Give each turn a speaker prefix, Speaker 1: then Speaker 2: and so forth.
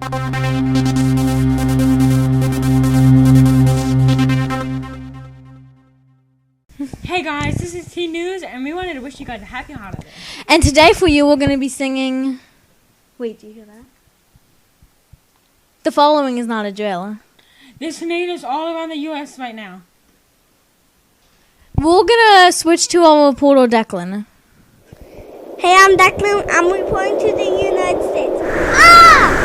Speaker 1: Hey guys, this is T News, and we wanted to wish you guys a happy holiday.
Speaker 2: And today for you, we're going to be singing... Wait, do you hear that? The following is not a drill.
Speaker 1: There's tornadoes all around the U.S. right now.
Speaker 2: We're going to switch to our reporter, Declan.
Speaker 3: Hey, I'm Declan. I'm reporting to the United States. Ah!